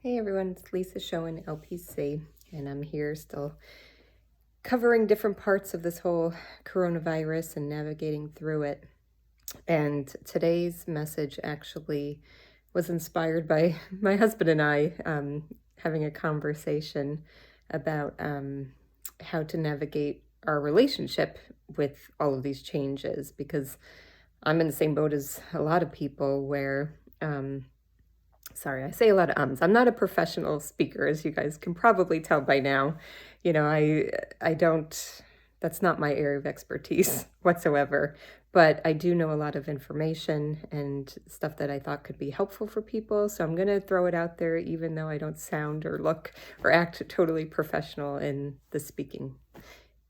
Hey everyone, it's Lisa showing LPC, and I'm here still covering different parts of this whole coronavirus and navigating through it. And today's message actually was inspired by my husband and I having a conversation about how to navigate our relationship with all of these changes, because I'm in the same boat as a lot of people where sorry, I say a lot of ums. I'm not a professional speaker, as you guys can probably tell by now. I don't, that's not my area of expertise whatsoever, but I do know a lot of information and stuff that I thought could be helpful for people. So I'm going to throw it out there, even though I don't sound or look or act totally professional in the speaking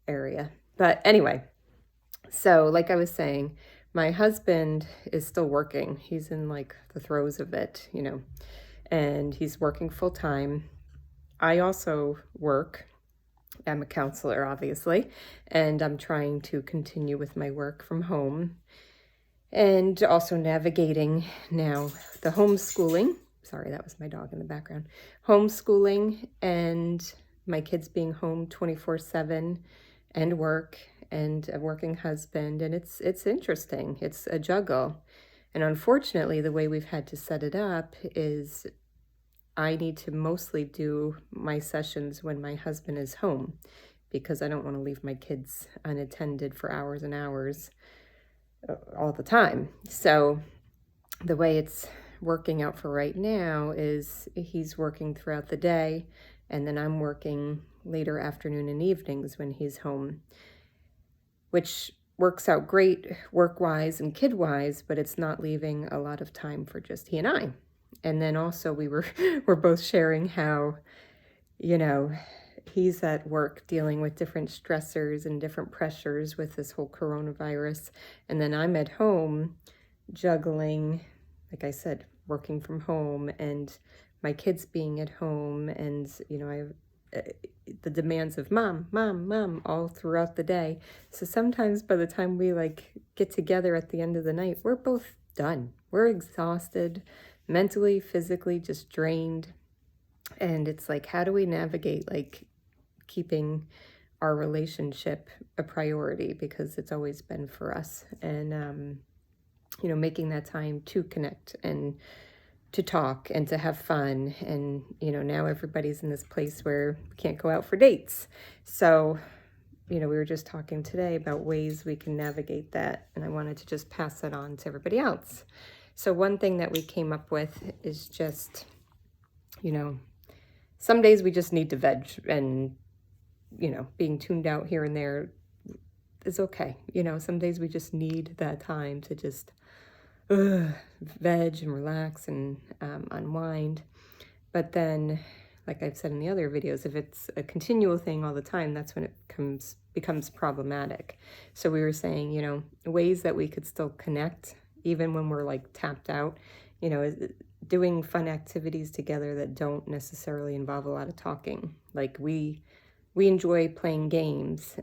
area. But anyway, so like I was saying, my husband is still working. He's in like the throes of it, and he's working full time. I also work. I'm a counselor, obviously, and I'm trying to continue with my work from home and also navigating now the homeschooling. Sorry, that was my dog in the background. Homeschooling and my kids being home 24/7 and work and a working husband, and it's interesting. It's a juggle. And unfortunately, the way we've had to set it up is I need to mostly do my sessions when my husband is home, because I don't want to leave my kids unattended for hours and hours all the time. So the way it's working out for right now is he's working throughout the day, and then I'm working later afternoon and evenings when he's home, which works out great work-wise and kid-wise, but it's not leaving a lot of time for just he and I. And then also we're both sharing how, he's at work dealing with different stressors and different pressures with this whole coronavirus. And then I'm at home juggling, like I said, working from home and my kids being at home. And, I have the demands of mom all throughout the day. So sometimes by the time we get together at the end of the night, we're both done. We're exhausted, mentally, physically, just drained. And it's like, how do we navigate keeping our relationship a priority, because it's always been for us, and making that time to connect and to talk and to have fun. And now everybody's in this place where we can't go out for dates. So we were just talking today about ways we can navigate that, and I wanted to just pass that on to everybody else. So one thing that we came up with is just, some days we just need to veg, and, being tuned out here and there is okay. Some days we just need that time to just veg and relax and unwind. But then, like I've said in the other videos, if it's a continual thing all the time, that's when it becomes problematic. So we were saying, ways that we could still connect even when we're tapped out, doing fun activities together that don't necessarily involve a lot of talking. Like we enjoy playing games,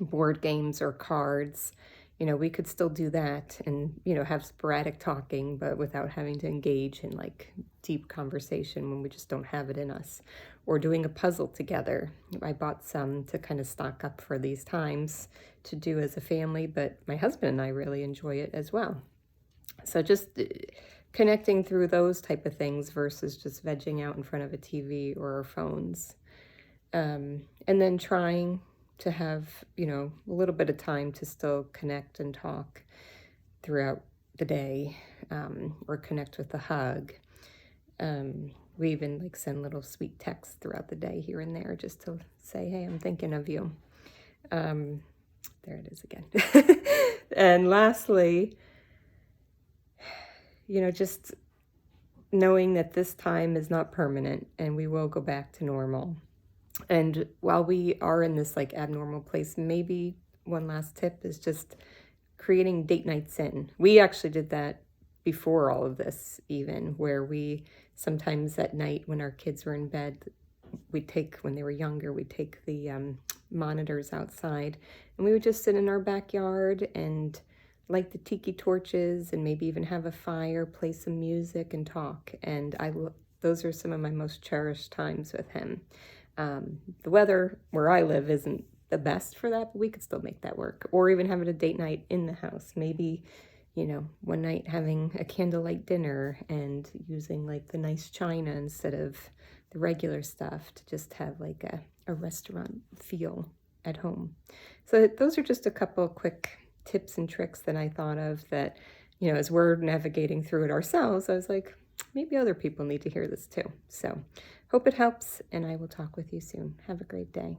board games or cards. We could still do that and, have sporadic talking, but without having to engage in deep conversation when we just don't have it in us. Or doing a puzzle together. I bought some to kind of stock up for these times to do as a family, but my husband and I really enjoy it as well. So just connecting through those type of things versus just vegging out in front of a TV or our phones. And then trying to have, a little bit of time to still connect and talk throughout the day, or connect with a hug. We even send little sweet texts throughout the day here and there just to say, hey, I'm thinking of you. There it is again. And lastly, just knowing that this time is not permanent and we will go back to normal. And while we are in this abnormal place, maybe one last tip is just creating date nights in. We actually did that before all of this, even, where we sometimes at night when our kids were in bed, when they were younger, we'd take the monitors outside and we would just sit in our backyard and light the tiki torches and maybe even have a fire, play some music and talk. And those are some of my most cherished times with him. The weather where I live isn't the best for that, but we could still make that work. Or even having a date night in the house. Maybe, one night having a candlelight dinner and using like the nice china instead of the regular stuff to just have like a restaurant feel at home. So those are just a couple quick tips and tricks that I thought of that, as we're navigating through it ourselves, I was like, maybe other people need to hear this too. So hope it helps, and I will talk with you soon. Have a great day.